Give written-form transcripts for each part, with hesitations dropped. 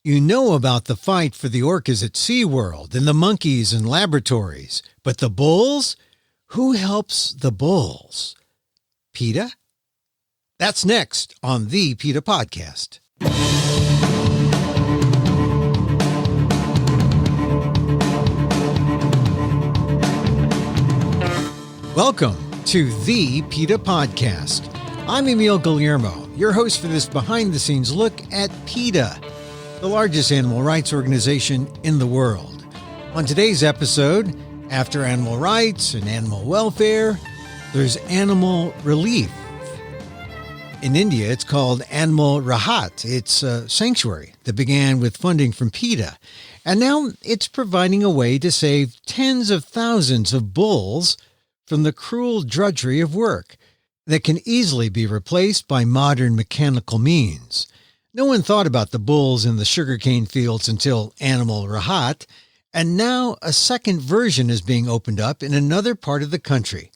You know about the fight for the orcas at SeaWorld and the monkeys in laboratories. But the bulls? Who helps the bulls? PETA? That's next on the PETA Podcast. Welcome to the PETA Podcast. I'm Emil Guillermo, your host for this behind-the-scenes look at PETA, the largest animal rights organization in the world. On today's episode, after animal rights and animal welfare, there's animal relief. In India, it's called Animal Rahat. It's a sanctuary that began with funding from PETA, and now it's providing a way to save tens of thousands of bulls from the cruel drudgery of work that can easily be replaced by modern mechanical means. No one thought about the bulls in the sugarcane fields until Animal Rahat, and now a second version is being opened up in another part of the country.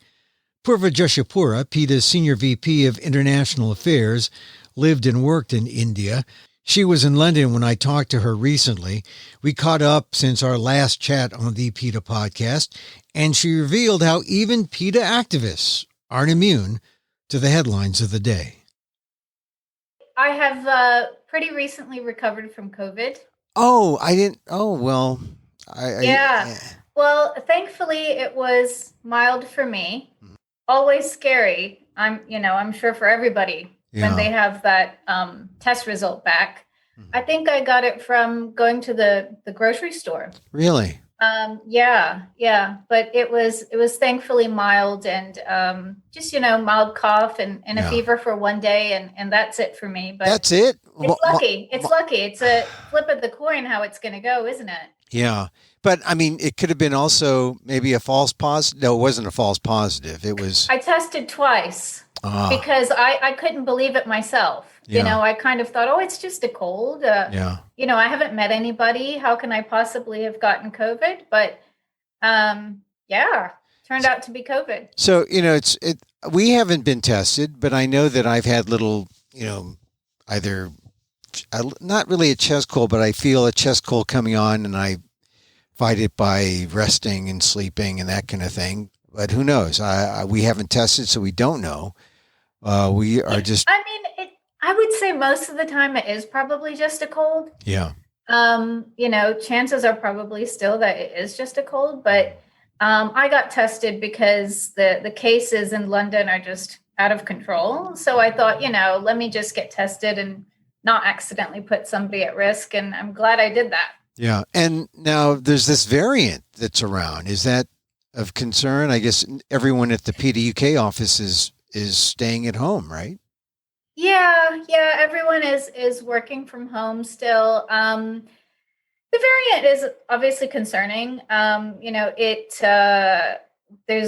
Poorvah Joshipura, PETA's Sr.VP of International Affairs, lived and worked in India. She was in London when I talked to her recently. We caught up since our last chat on the PETA podcast, and she revealed how even PETA activists aren't immune to the headlines of the day. I have pretty recently recovered from COVID. Oh, I didn't. Oh, well. Well, thankfully it was mild for me. Always scary. I'm sure for everybody when they have that test result back. I think I got it from going to the grocery store. Really? But it was thankfully mild and just mild cough and a fever for one day and that's it for me. But that's it. It's lucky. It's lucky. It's a flip of the coin how it's going to go, isn't it? Yeah. But I mean, it could have been also maybe a false positive. No, it wasn't a false positive. It was. I tested twice because I couldn't believe it myself. Yeah. I kind of thought, oh, it's just a cold. I haven't met anybody. How can I possibly have gotten COVID? But turned out to be COVID. So, we haven't been tested, but I know that I've had little, either not really a chest cold, but I feel a chest cold coming on and I fight it by resting and sleeping and that kind of thing. But who knows? We haven't tested, so we don't know. We are just. I would say most of the time it is probably just a cold. Yeah. Chances are probably still that it is just a cold, but I got tested because the cases in London are just out of control. So I thought, let me just get tested and not accidentally put somebody at risk. And I'm glad I did that. Yeah. And now there's this variant that's around. Is that of concern? I guess everyone at the PETA UK office is staying at home, right? Yeah. Everyone is working from home still. The variant is obviously concerning. There's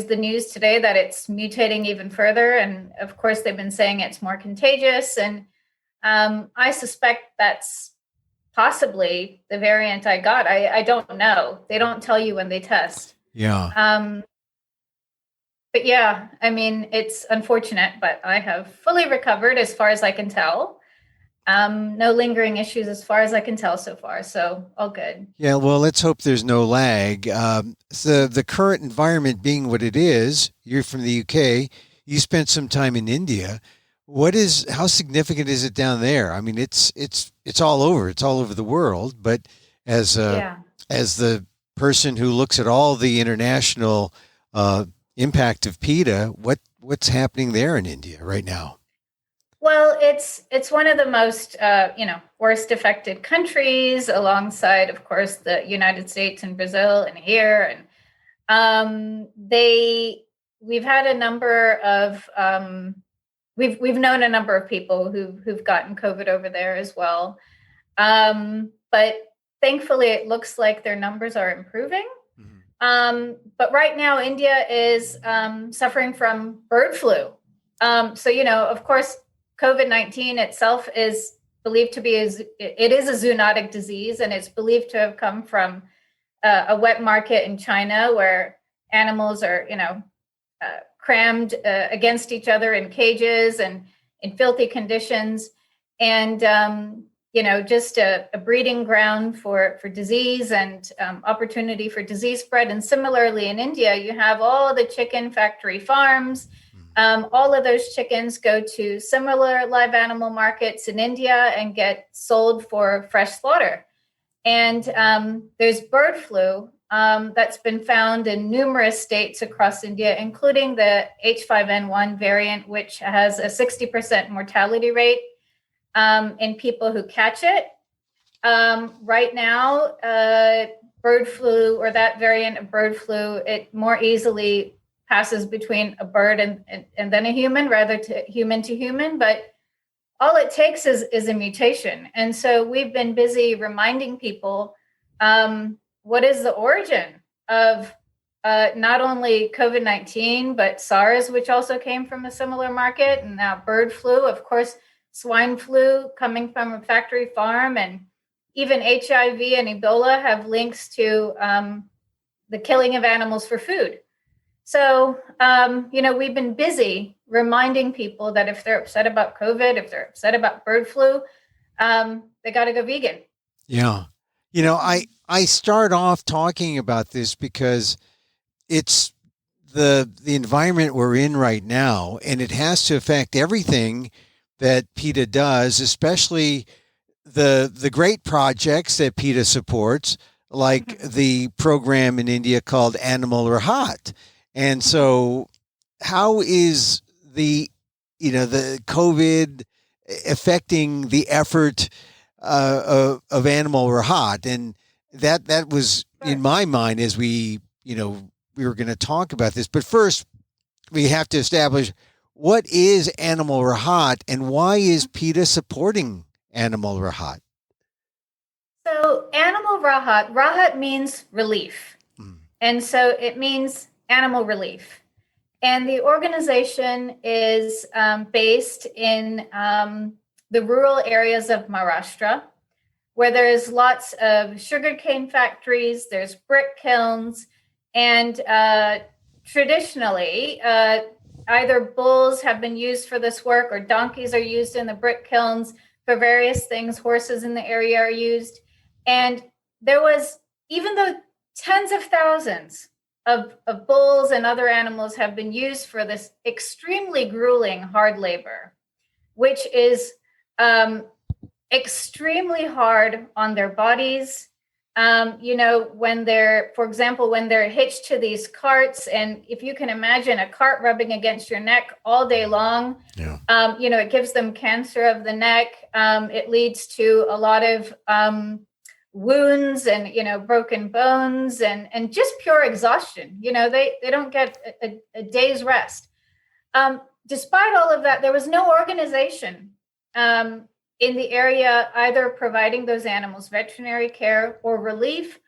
the news today that it's mutating even further. And of course, they've been saying it's more contagious. And I suspect that's possibly the variant I got. I don't know. They don't tell you when they test. Yeah. But yeah, it's unfortunate, but I have fully recovered as far as I can tell. No lingering issues as far as I can tell so far. So all good. Yeah. Well, let's hope there's no lag. So the current environment being what it is, you're from the UK, you spent some time in India. How significant is it down there? I mean, it's all over. It's all over the world. But as the person who looks at all the international impact of PETA, what's happening there in India right now? Well, it's one of the most worst affected countries, alongside, of course, the United States and Brazil and here, and we've had a number of we've known a number of people who've gotten COVID over there as well, but thankfully it looks like their numbers are improving. But right now, India is suffering from bird flu. Of course, COVID-19 itself is believed to be it is a zoonotic disease, and it's believed to have come from a wet market in China where animals are, crammed against each other in cages and in filthy conditions. And just a breeding ground for disease and opportunity for disease spread. And similarly, in India, you have all the chicken factory farms. All of those chickens go to similar live animal markets in India and get sold for fresh slaughter. And there's bird flu that's been found in numerous states across India, including the H5N1 variant, which has a 60% mortality rate in people who catch it. Right now, bird flu, or that variant of bird flu, it more easily passes between a bird and then a human, rather to human. But all it takes is a mutation. And so we've been busy reminding people what is the origin of not only COVID-19, but SARS, which also came from a similar market, and now bird flu, of course, swine flu coming from a factory farm, and even HIV and Ebola have links to the killing of animals for food. So, we've been busy reminding people that if they're upset about COVID, if they're upset about bird flu, they got to go vegan. Yeah. I start off talking about this because it's the environment we're in right now, and it has to affect everything that PETA does, especially the great projects that PETA supports, like the program in India called Animal Rahat. And so how is the COVID affecting the effort of Animal Rahat? And that was in my mind as we were going to talk about this. But first, we have to establish, what is Animal Rahat and why is PETA supporting Animal Rahat? So Animal Rahat means relief. And so it means animal relief. And the organization is based in the rural areas of Maharashtra, where there's lots of sugarcane factories, there's brick kilns, and traditionally, either bulls have been used for this work or donkeys are used in the brick kilns for various things. Horses in the area are used. And there was, even though tens of thousands of bulls and other animals have been used for this extremely grueling hard labor, which is extremely hard on their bodies. When they're hitched to these carts, and if you can imagine a cart rubbing against your neck all day long, it gives them cancer of the neck. It leads to a lot of wounds and, broken bones and just pure exhaustion. They don't get a day's rest. Despite all of that, there was no organization in the area either providing those animals veterinary care or relief,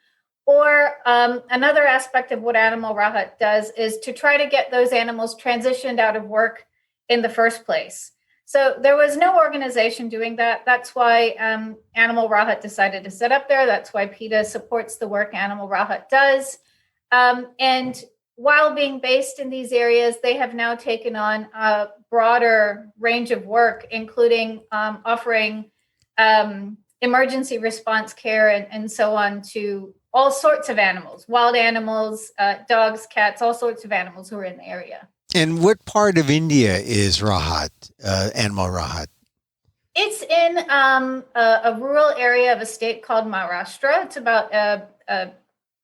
or another aspect of what Animal Rahat does is to try to get those animals transitioned out of work in the first place. So there was no organization doing that. That's why Animal Rahat decided to set up there. That's why PETA supports the work Animal Rahat does. And while being based in these areas, they have now taken on a broader range of work, including offering emergency response care and so on to all sorts of animals, wild animals, dogs, cats, all sorts of animals who are in the area. And what part of India is Rahat, Animal Rahat? It's in a rural area of a state called Maharashtra. It's about a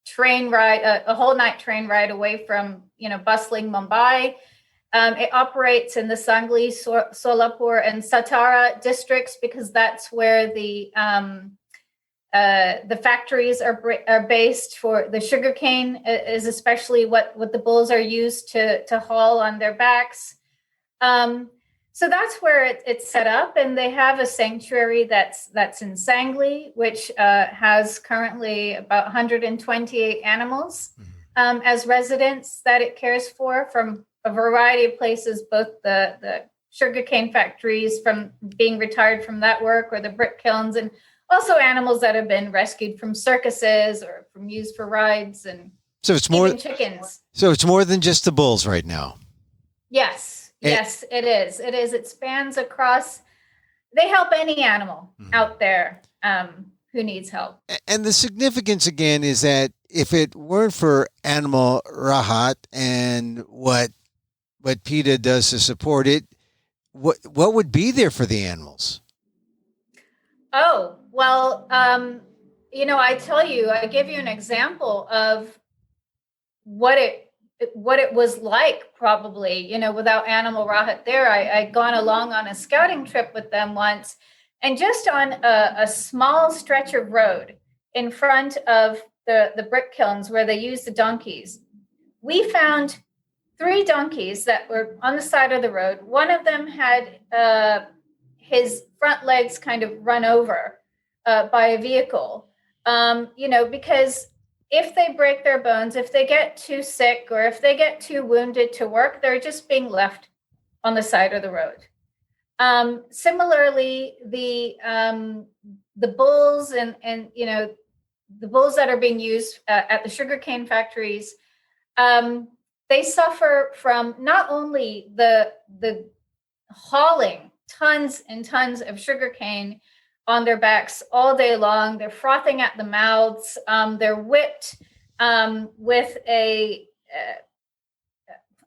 train ride, a whole night train ride away from, bustling Mumbai. It operates in the Sangli, Solapur, and Satara districts because that's where the factories are based. For the sugarcane is especially what the bulls are used to haul on their backs. So that's where it's set up, and they have a sanctuary that's in Sangli, which has currently about 128 animals as residents that it cares for from a variety of places, both the sugarcane factories from being retired from that work, or the brick kilns, and also animals that have been rescued from circuses or from used for rides, and so it's more chickens. So it's more than just the bulls right now. Yes, it is. It spans across they help any animal out there who needs help. And the significance again is that if it weren't for Animal Rahat and what PETA does to support it, what would be there for the animals? Oh, well, I give you an example of what it was like, probably, without Animal Rahat there. I'd gone along on a scouting trip with them once, and just on a small stretch of road in front of the brick kilns where they use the donkeys, we found 3 donkeys that were on the side of the road. One of them had his front legs kind of run over by a vehicle, because if they break their bones, if they get too sick, or if they get too wounded to work, they're just being left on the side of the road. Similarly, the bulls and the bulls that are being used at the sugarcane factories, they suffer from not only the hauling tons and tons of sugarcane on their backs all day long. They're frothing at the mouths. They're whipped with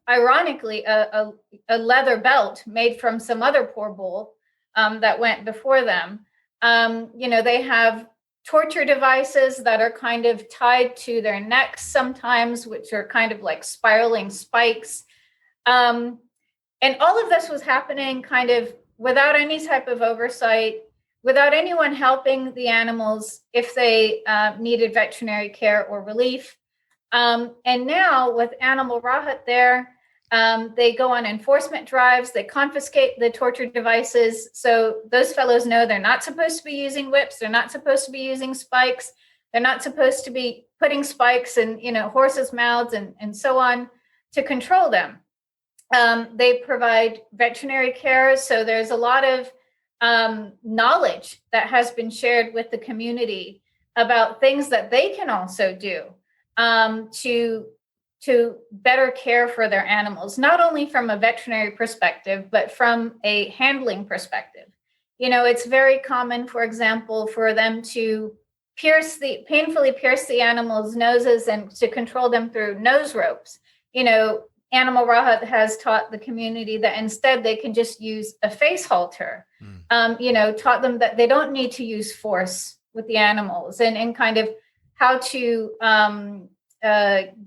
ironically, a leather belt made from some other poor bull that went before them. They have torture devices that are kind of tied to their necks sometimes, which are kind of like spiraling spikes. And all of this was happening kind of without any type of oversight, without anyone helping the animals if they needed veterinary care or relief. And now with Animal Rahat there, they go on enforcement drives. They confiscate the torture devices. So those fellows know they're not supposed to be using whips. They're not supposed to be using spikes. They're not supposed to be putting spikes in, horses' mouths and so on to control them. They provide veterinary care. So there's a lot of knowledge that has been shared with the community about things that they can also do to better care for their animals, not only from a veterinary perspective, but from a handling perspective. It's very common, for example, for them to painfully pierce the animals' noses and to control them through nose ropes. Animal Rahat has taught the community that instead they can just use a face halter, taught them that they don't need to use force with the animals and kind of how to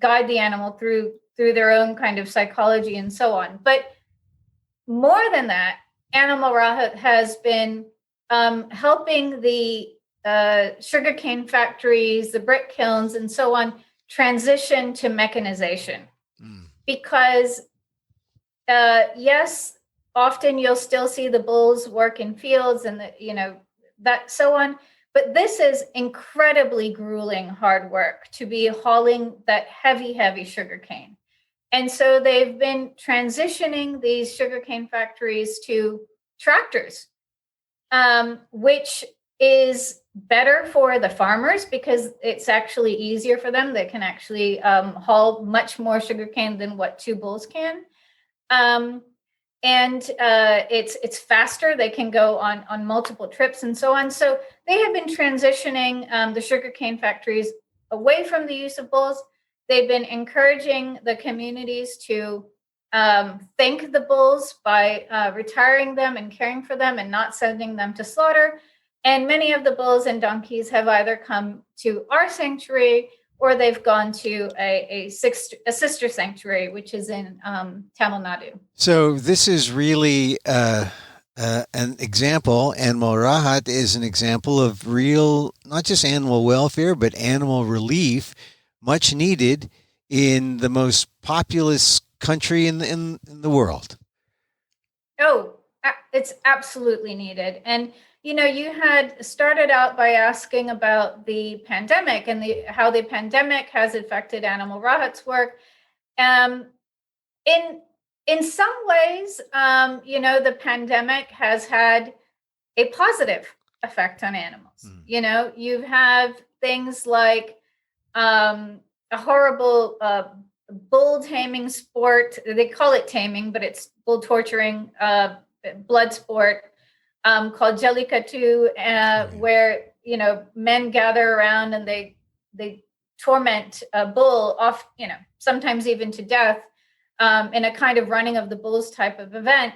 guide the animal through their own kind of psychology and so on. But more than that, Animal Rahat has been helping the sugarcane factories, the brick kilns, and so on transition to mechanization. Because yes, often you'll still see the bulls work in fields and that so on. But this is incredibly grueling, hard work to be hauling that heavy, heavy sugarcane. And so they've been transitioning these sugarcane factories to tractors, which is better for the farmers because it's actually easier for them. They can actually haul much more sugarcane than what 2 bulls can. And it's faster. They can go on multiple trips and so on. So they have been transitioning the sugarcane factories away from the use of bulls. They've been encouraging the communities to thank the bulls by retiring them and caring for them and not sending them to slaughter. And many of the bulls and donkeys have either come to our sanctuary or they've gone to a sister sanctuary, which is in Tamil Nadu. So this is really an example. Animal Rahat is an example of real, not just animal welfare, but animal relief, much needed in the most populous country in the world. Oh, it's absolutely needed. And you had started out by asking about the pandemic and how the pandemic has affected Animal Rahat's work. In some ways, the pandemic has had a positive effect on animals. You have things like a horrible bull taming sport. They call it taming, but it's bull torturing, blood sport. called Jallikattu, where men gather around and they torment a bull off, sometimes even to death, in a kind of running of the bulls type of event.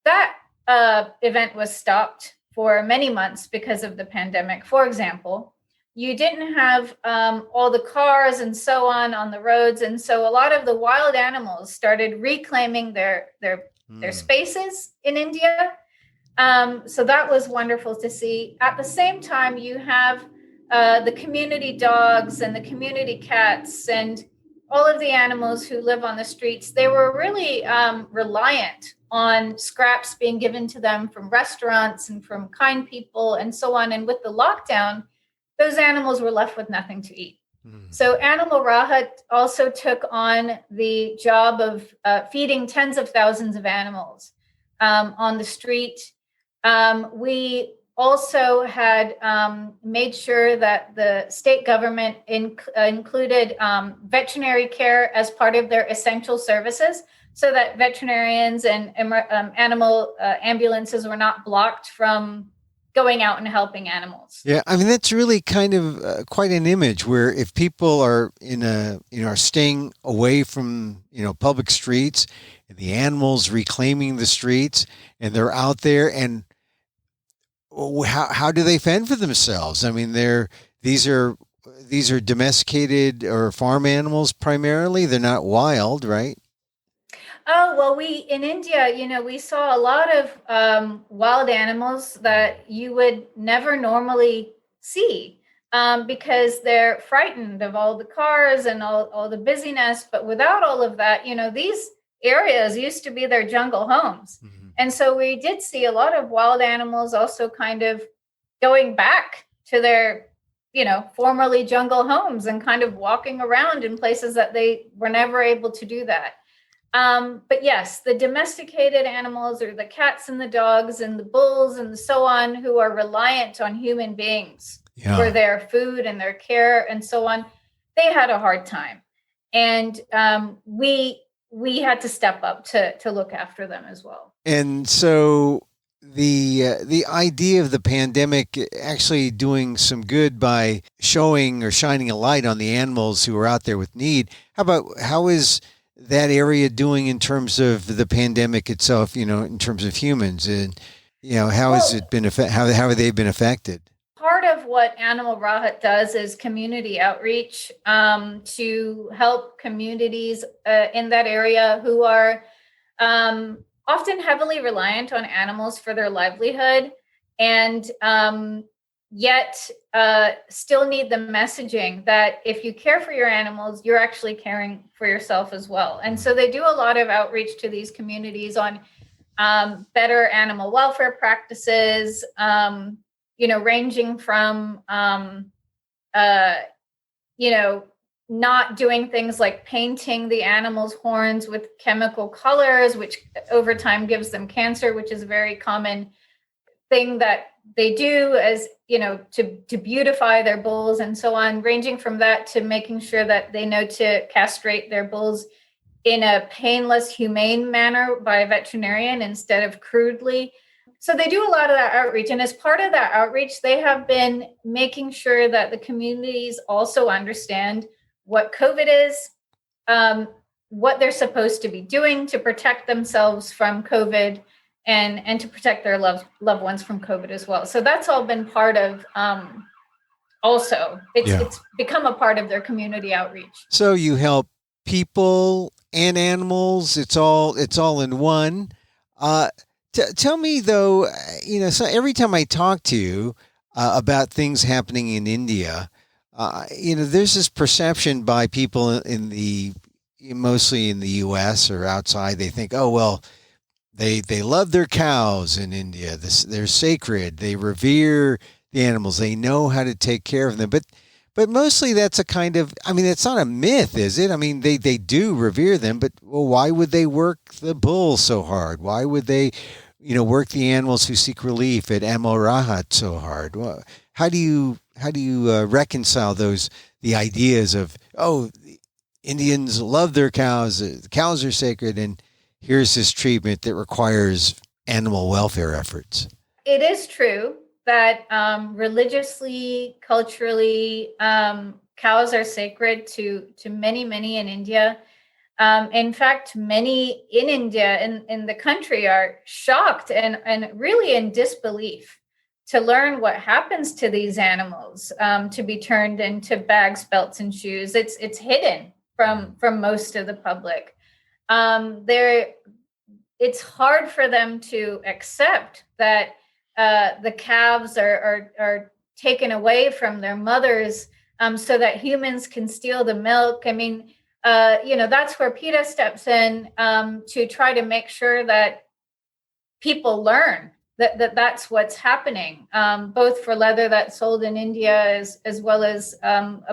That event was stopped for many months because of the pandemic. For example, you didn't have all the cars and so on the roads, and so a lot of the wild animals started reclaiming their spaces in India. So that was wonderful to see. At the same time, you have the community dogs and the community cats and all of the animals who live on the streets. They were really reliant on scraps being given to them from restaurants and from kind people and so on. And with the lockdown, those animals were left with nothing to eat. So Animal Rahat also took on the job of feeding tens of thousands of animals on the street. We also had made sure that the state government included veterinary care as part of their essential services, so that veterinarians and animal ambulances were not blocked from going out and helping animals. Yeah, I mean, that's really kind of quite an image where if people are are staying away from, public streets, and the animals reclaiming the streets, and they're out there, and how do they fend for themselves? I mean, these are domesticated or farm animals primarily. They're not wild, right? Oh, well, in India, we saw a lot of wild animals that you would never normally see because they're frightened of all the cars and all the busyness. But without all of that, these areas used to be their jungle homes. Mm-hmm. And so we did see a lot of wild animals also kind of going back to their, formerly jungle homes and kind of walking around in places that they were never able to do that. But yes, the domesticated animals, or the cats and the dogs and the bulls and so on, who are reliant on human beings for their food and their care and so on, they had a hard time. And we had to step up to look after them as well. And so the idea of the pandemic actually doing some good by showing or shining a light on the animals who are out there with need. How is that area doing in terms of the pandemic itself, in terms of humans, and, how has it been, how have they been affected? Part of what Animal Rahat does is community outreach to help communities in that area who are often heavily reliant on animals for their livelihood, and yet still need the messaging that if you care for your animals, you're actually caring for yourself as well. And so they do a lot of outreach to these communities on better animal welfare practices, ranging from, not doing things like painting the animals' horns with chemical colors, which over time gives them cancer, which is a very common thing that they do, as to beautify their bulls and so on, ranging from that to making sure that they know to castrate their bulls in a painless, humane manner by a veterinarian instead of crudely. So they do a lot of that outreach. And as part of that outreach, they have been making sure that the communities also understand what COVID is, what they're supposed to be doing to protect themselves from COVID, and to protect their loved ones from COVID as well. So that's all been part of, it's become a part of their community outreach. So you help people and animals. It's all in one. Tell me though, so every time I talk to you about things happening in India, there's this perception by people mostly in the U.S. or outside. They think, oh, well, They love their cows in India. They're sacred. They revere the animals. They know how to take care of them. But mostly that's a kind of, it's not a myth, is it? They do revere them, but why would they work the bull so hard? Why would they, work the animals who seek relief at Animal Rahat so hard? Well, how do you reconcile the ideas of, Indians love their cows. The cows are sacred, and here's this treatment that requires animal welfare efforts? it is true that religiously, culturally, cows are sacred to many, many in India. In fact, many in India, in the country, are shocked and really in disbelief to learn what happens to these animals, to be turned into bags, belts, and shoes. It's hidden from most of the public. It's hard for them to accept that the calves are taken away from their mothers, so that humans can steal the milk. I mean, that's where PETA steps in, to try to make sure that people learn that's what's happening, both for leather that's sold in India as well as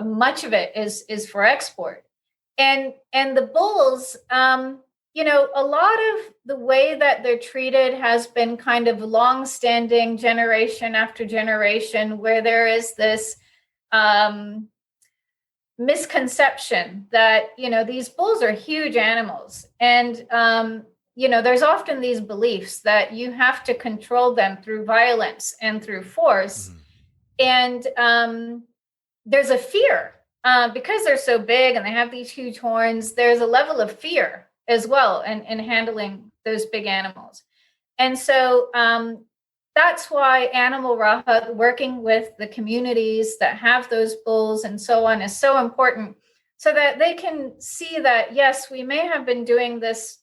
much of it is for export. And the bulls, a lot of the way that they're treated has been kind of long-standing, generation after generation, where there is this misconception that these bulls are huge animals, and there's often these beliefs that you have to control them through violence and through force. And there's a fear, because they're so big and they have these huge horns. There's a level of fear as well in handling those big animals. And so that's why Animal Rahat, working with the communities that have those bulls and so on, is so important, so that they can see that, yes, we may have been doing this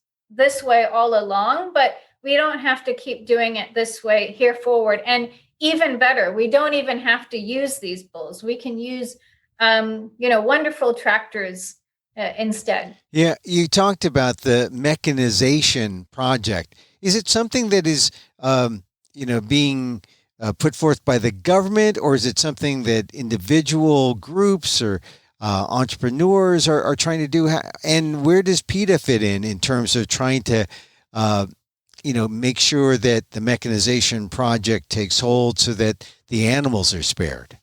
way all along, but we don't have to keep doing it this way here forward. And even better, we don't even have to use these bulls. We can use, wonderful tractors instead. Yeah, you talked about the mechanization project. Is it something that is, being put forth by the government, or is it something that individual groups or entrepreneurs are trying to do? And where does PETA fit in terms of trying to, make sure that the mechanization project takes hold so that the animals are spared?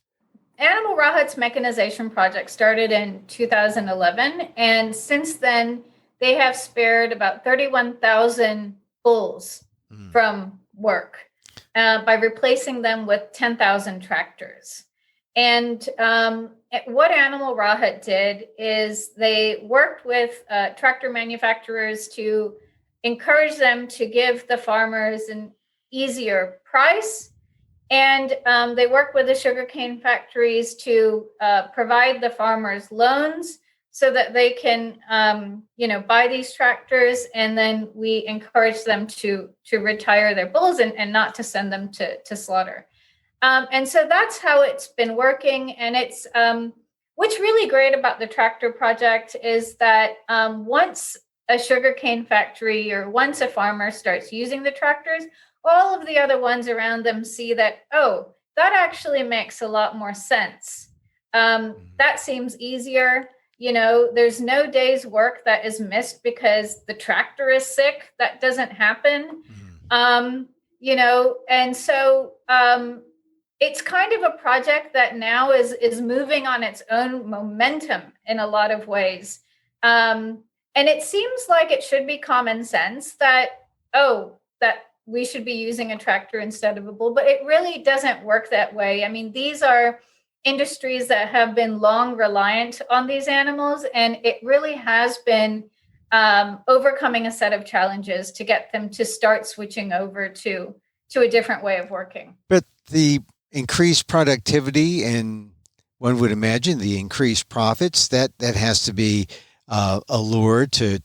Animal Rahat's mechanization project started in 2011, and since then they have spared about 31,000 bulls from work by replacing them with 10,000 tractors. And what Animal Rahat did is they worked with tractor manufacturers to encourage them to give the farmers an easier price. And they work with the sugarcane factories to provide the farmers loans so that they can, buy these tractors. And then we encourage them to retire their bulls and not to send them to slaughter. And so that's how it's been working. And it's what's really great about the tractor project is that once a sugarcane factory or once a farmer starts using the tractors, all of the other ones around them see that, oh, that actually makes a lot more sense. That seems easier. There's no day's work that is missed because the tractor is sick. That doesn't happen. And so it's kind of a project that now is moving on its own momentum in a lot of ways. And it seems like it should be common sense that we should be using a tractor instead of a bull, but it really doesn't work that way. I mean, these are industries that have been long reliant on these animals, and it really has been overcoming a set of challenges to get them to start switching over to a different way of working. But the increased productivity and one would imagine the increased profits, that has to be a lure to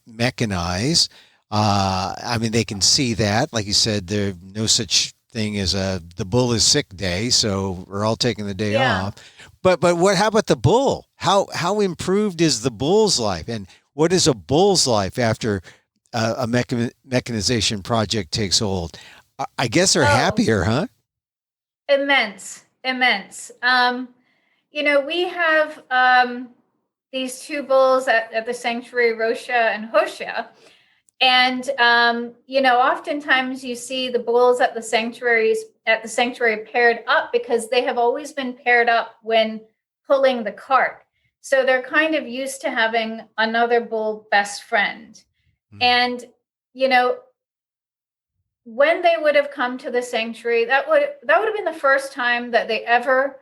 mechanize. They can see that, like you said, there's no such thing as the bull is sick day, so we're all taking the day off. But how about the bull? How improved is the bull's life, and what is a bull's life after a mechanization project takes hold? I guess they're happier, huh? Immense. We have these two bulls at the sanctuary, Rosha and Hosha. And, oftentimes you see the bulls at the sanctuary paired up because they have always been paired up when pulling the cart. So they're kind of used to having another bull best friend. And, when they would have come to the sanctuary, that would have been the first time that they ever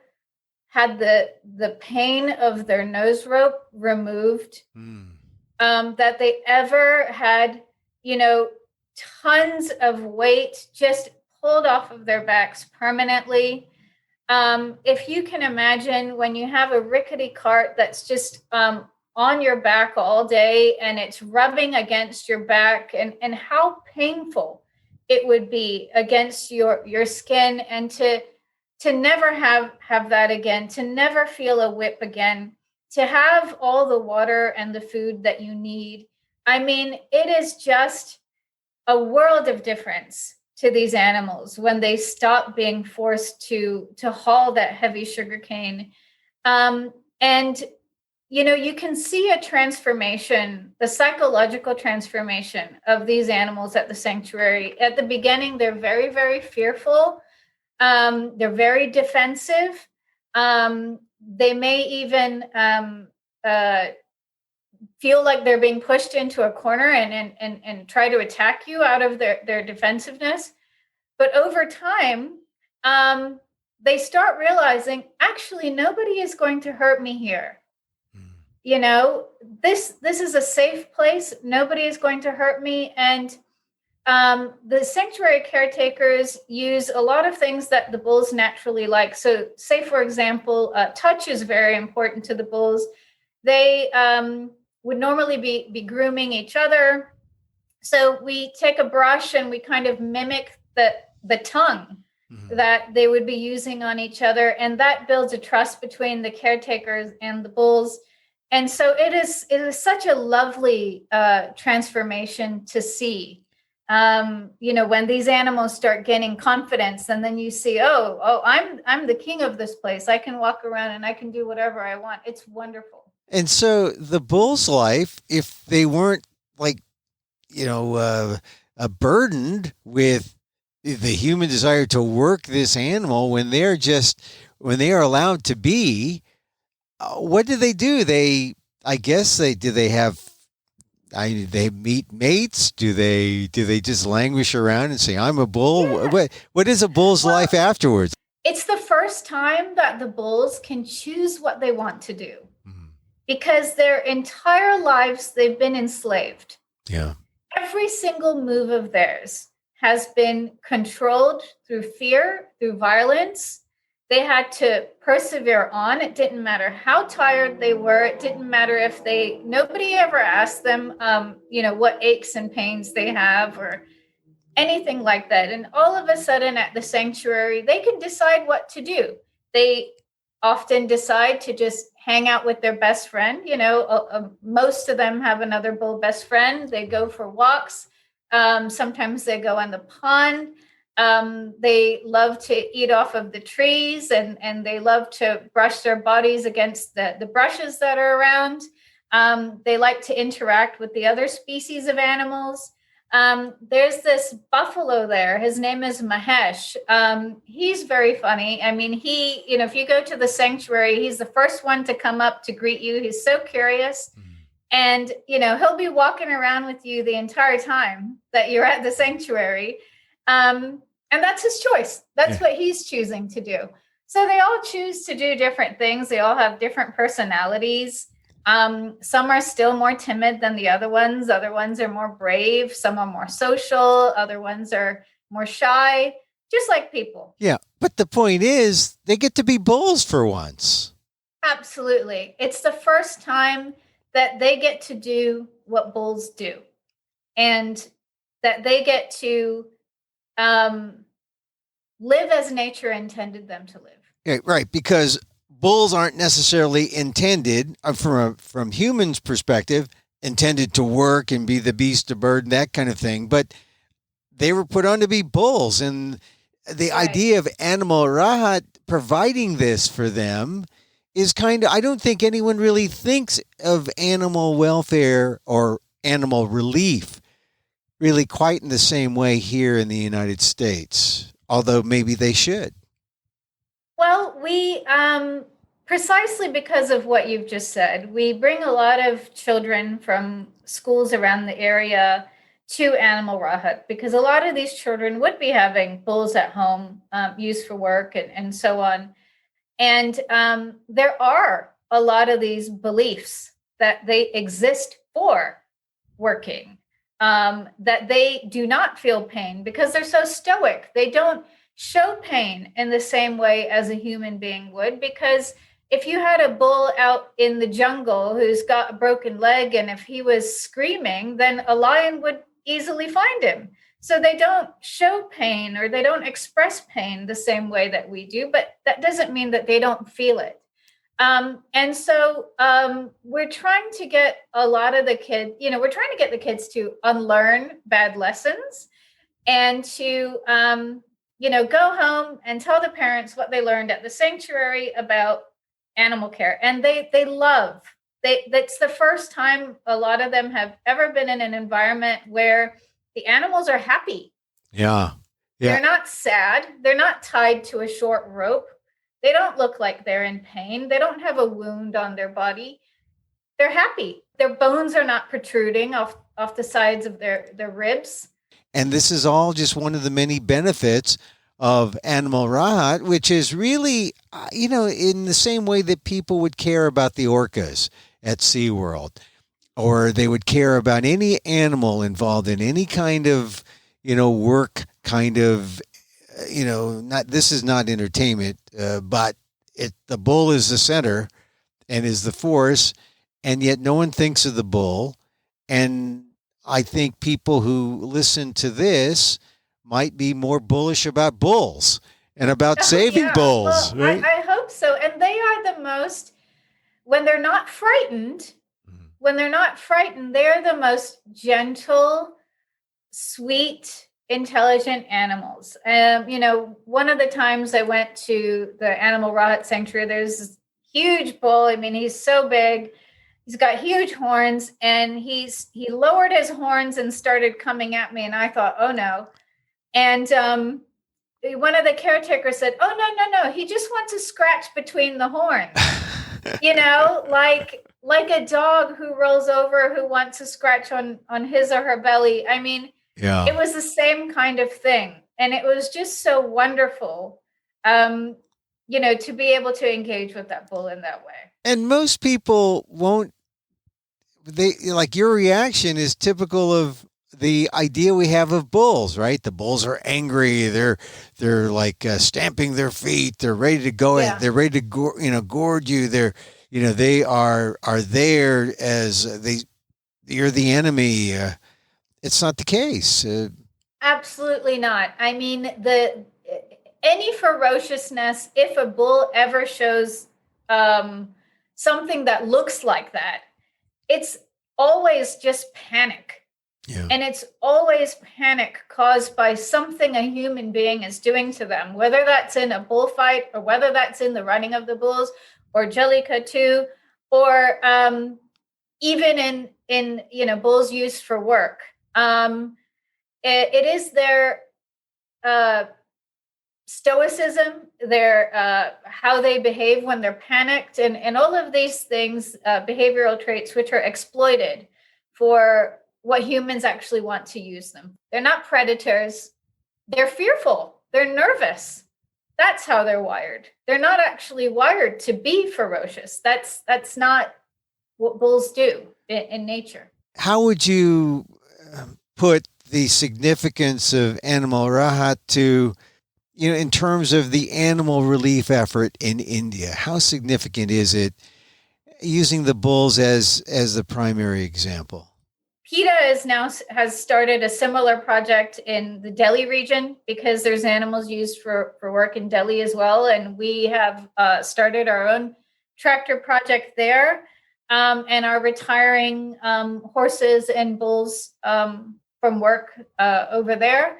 had the pain of their nose rope removed, that they ever had, tons of weight just pulled off of their backs permanently. If you can imagine when you have a rickety cart that's just on your back all day and it's rubbing against your back, and how painful it would be against your skin, and to never have that again, to never feel a whip again, to have all the water and the food that you need. I mean, it is just a world of difference to these animals when they stop being forced to haul that heavy sugarcane. And you can see a transformation, the psychological transformation of these animals at the sanctuary. At the beginning, they're very, very fearful. They're very defensive. They may even feel like they're being pushed into a corner and try to attack you out of their defensiveness. But over time, they start realizing, actually, nobody is going to hurt me here. This is a safe place. Nobody is going to hurt me. And the sanctuary caretakers use a lot of things that the bulls naturally like. So say, for example, touch is very important to the bulls. They would normally be grooming each other. So we take a brush and we kind of mimic the tongue that they would be using on each other. And that builds a trust between the caretakers and the bulls. And so it is such a lovely transformation to see. When these animals start gaining confidence, and then you see, oh, I'm the king of this place. I can walk around and I can do whatever I want. It's wonderful. And so the bull's life, if they weren't burdened with the human desire to work this animal, when they are allowed to be, what do? They meet mates? Do they just languish around and say, I'm a bull? Yeah. What is a bull's life afterwards? It's the first time that the bulls can choose what they want to do, because their entire lives they've been enslaved. Yeah. Every single move of theirs has been controlled through fear, through violence. They had to persevere on. It didn't matter how tired they were. It didn't matter if nobody ever asked them, what aches and pains they have or anything like that. And all of a sudden at the sanctuary, they can decide what to do. They often decide to just hang out with their best friend. Most of them have another bull best friend. They go for walks. Sometimes they go on the pond. They love to eat off of the trees, and they love to brush their bodies against the brushes that are around. They like to interact with the other species of animals. There's this buffalo there. His name is Mahesh. He's very funny. I mean, if you go to the sanctuary, he's the first one to come up to greet you. He's so curious. And, he'll be walking around with you the entire time that you're at the sanctuary. And that's his choice. That's what he's choosing to do. So they all choose to do different things. They all have different personalities. Some are still more timid than the other ones. Other ones are more brave. Some are more social. Other ones are more shy, just like people. Yeah. But the point is, they get to be bulls for once. Absolutely. It's the first time that they get to do what bulls do, and that they get to live as nature intended them to live. Yeah, right. Because bulls aren't necessarily intended, from humans' perspective, intended to work and be the beast of burden, that kind of thing. But they were put on to be bulls. And the idea of Animal Rahat providing this for them is I don't think anyone really thinks of animal welfare or animal relief really quite in the same way here in the United States, although maybe they should. Well, we, precisely because of what you've just said, we bring a lot of children from schools around the area to Animal Rahat, because a lot of these children would be having bulls at home, used for work and so on. And there are a lot of these beliefs that they exist for working, that they do not feel pain because they're so stoic. They don't show pain in the same way as a human being would, because if you had a bull out in the jungle who's got a broken leg, and if he was screaming, then a lion would easily find him. So they don't show pain, or they don't express pain the same way that we do, but that doesn't mean that they don't feel it. And so we're trying to get a lot of the kids, we're trying to get the kids to unlearn bad lessons, and to, go home and tell the parents what they learned at the sanctuary about animal care. And that's the first time a lot of them have ever been in an environment where the animals are happy. Yeah. They're not sad. They're not tied to a short rope. They don't look like they're in pain. They don't have a wound on their body. They're happy. Their bones are not protruding off the sides of their ribs. And this is all just one of the many benefits of Animal Rahat, which is really, in the same way that people would care about the orcas at SeaWorld, or they would care about any animal involved in any kind of, work kind of, this is not entertainment, but the bull is the center and is the force, and yet no one thinks of the bull. And I think people who listen to this might be more bullish about bulls and about saving bulls. Well, right? I hope so. And they are the most, when they're not frightened, they're the most gentle, sweet, intelligent animals. One of the times I went to the Animal Rahat Sanctuary, there's this huge bull. I mean, he's so big. He's got huge horns, and he lowered his horns and started coming at me. And I thought, oh no. And one of the caretakers said, oh, no. He just wants to scratch between the horns, like a dog who rolls over, who wants to scratch on his or her belly. I mean, yeah, it was the same kind of thing. And it was just so wonderful, to be able to engage with that bull in that way. And most people won't. Your reaction is typical of the idea we have of bulls, right? The bulls are angry. They're like stamping their feet. They're ready to go. Yeah. They're ready to gorge you. They are there as you're the enemy. It's not the case. Absolutely not. I mean, any ferociousness, if a bull ever shows something that looks like that, it's always just panic. Yeah. And it's always panic caused by something a human being is doing to them, whether that's in a bullfight, or whether that's in the running of the bulls, or Jellicoe too, or even in bulls used for work. It is their stoicism, their how they behave when they're panicked, and all of these things, behavioral traits, which are exploited for what humans actually want to use them. They're not predators. They're fearful. They're nervous. That's how they're wired. They're not actually wired to be ferocious. That's not what bulls do in nature. How would you put the significance of Animal Rahat to, in terms of the animal relief effort in India? How significant is it, using the bulls as the primary example? PETA has started a similar project in the Delhi region, because there's animals used for work in Delhi as well. And we have started our own tractor project there, and are retiring horses and bulls from work over there.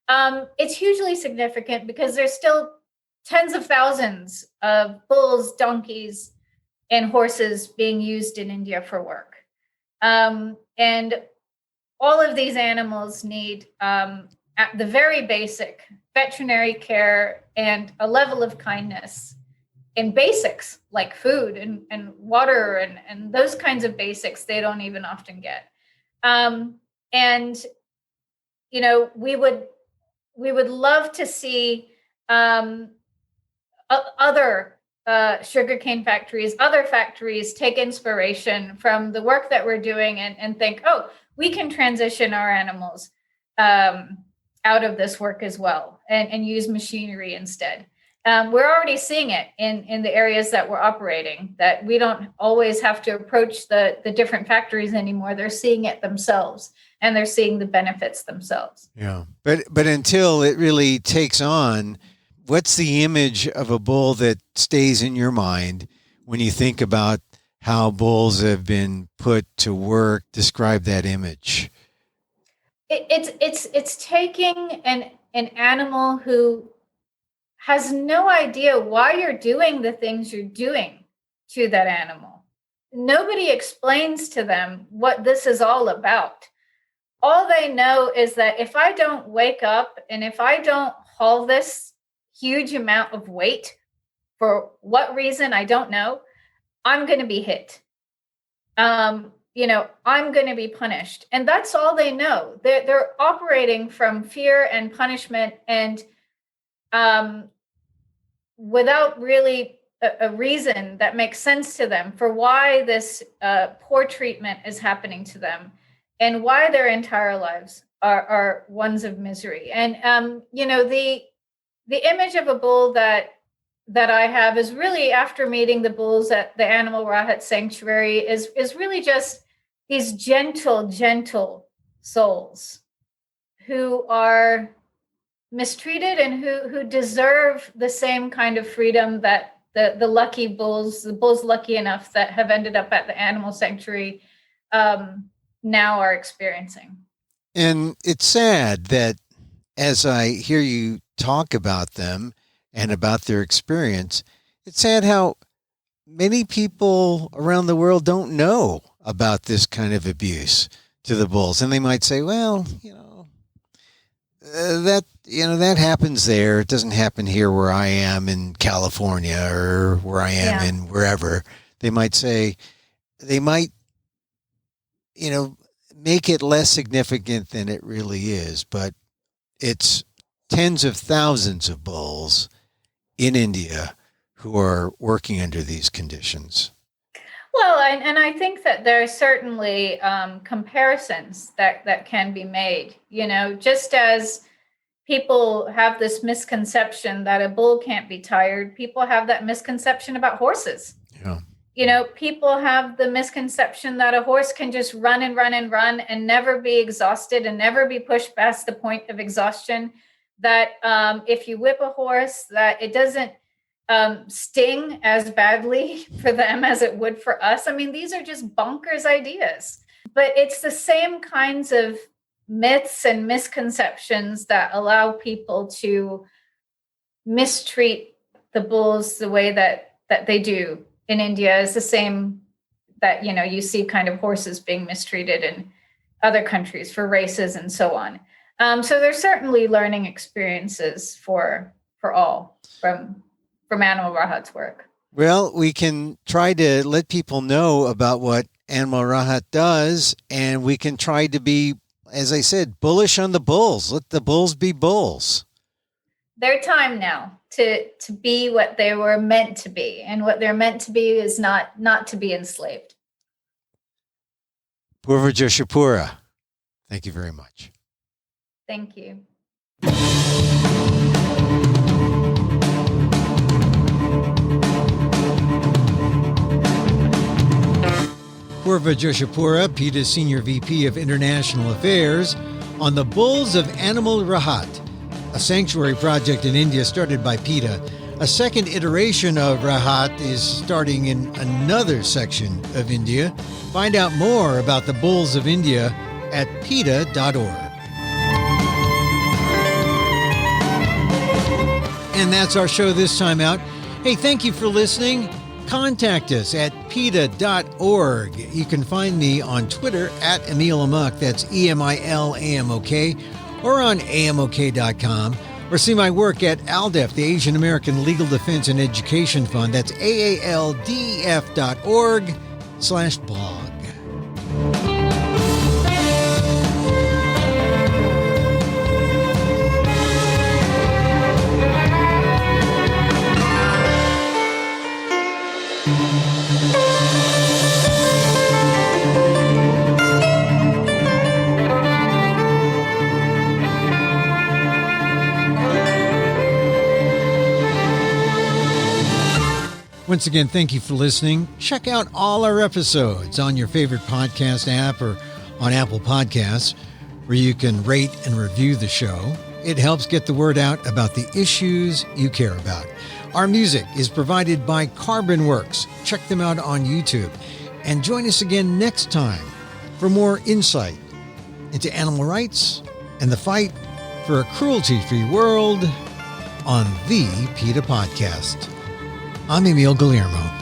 It's hugely significant because there's still tens of thousands of bulls, donkeys, and horses being used in India for work. And all of these animals need, at the very basic, veterinary care and a level of kindness in basics like food and water and those kinds of basics they don't even often get. And we would love to see other sugarcane factories, other factories take inspiration from the work that we're doing and think, oh, we can transition our animals out of this work as well and use machinery instead. We're already seeing it in the areas that we're operating, that we don't always have to approach the different factories anymore. They're seeing it themselves and they're seeing the benefits themselves. Yeah. But until it really takes on, what's the image of a bull that stays in your mind when you think about how bulls have been put to work? Describe that image. It's taking an animal who has no idea why you're doing the things you're doing to that animal. Nobody explains to them what this is all about. All they know is that if I don't wake up and if I don't haul this huge amount of weight, for what reason, I don't know, I'm going to be hit. I'm going to be punished. And that's all they know. They're operating from fear and punishment and without really a reason that makes sense to them for why this poor treatment is happening to them and why their entire lives are ones of misery. And, the image of a bull that I have is really, after meeting the bulls at the Animal Rahat sanctuary, is really just these gentle souls who are mistreated and who deserve the same kind of freedom that the lucky bulls, the bulls lucky enough that have ended up at the animal sanctuary now are experiencing. And it's sad that as I hear you talk about them and about their experience, it's sad how many people around the world don't know about this kind of abuse to the bulls. And they might say, well, that happens there. It doesn't happen here where I am in California or where I am in wherever. They might say, make it less significant than it really is. But it's tens of thousands of bulls in India who are working under these conditions. Well, and I think that there are certainly comparisons that can be made. Just as people have this misconception that a bull can't be tired, people have that misconception about horses. Yeah. People have the misconception that a horse can just run and run and run and never be exhausted and never be pushed past the point of exhaustion. That if you whip a horse, that it doesn't sting as badly for them as it would for us. I mean, these are just bonkers ideas, but it's the same kinds of myths and misconceptions that allow people to mistreat the bulls the way that they do in India. Is the same that, you see kind of horses being mistreated in other countries for races and so on. So there's certainly learning experiences for all from Animal Rahat's work. Well, we can try to let people know about what Animal Rahat does, and we can try to be, as I said, bullish on the bulls. Let the bulls be bulls. Their time now to be what they were meant to be, and what they're meant to be is not to be enslaved. Poorvah Joshipura, thank you very much. Thank you. Poorvah Joshipura, PETA's Senior VP of International Affairs, on the Bulls of Animal Rahat, a sanctuary project in India started by PETA. A second iteration of Rahat is starting in another section of India. Find out more about the Bulls of India at PETA.org. And that's our show this time out. Hey, thank you for listening. Contact us at PETA.org. You can find me on Twitter at Emil Amok, that's EMILAMOK, or on AMOK.com, or see my work at ALDEF, the Asian American Legal Defense and Education Fund, that's AALDEF.org/blog. Once again, thank you for listening. Check out all our episodes on your favorite podcast app or on Apple Podcasts, where you can rate and review the show. It helps get the word out about the issues you care about. Our music is provided by CarbonWorks. Check them out on YouTube. And join us again next time for more insight into animal rights and the fight for a cruelty-free world on the PETA Podcast. I'm Emil Guillermo.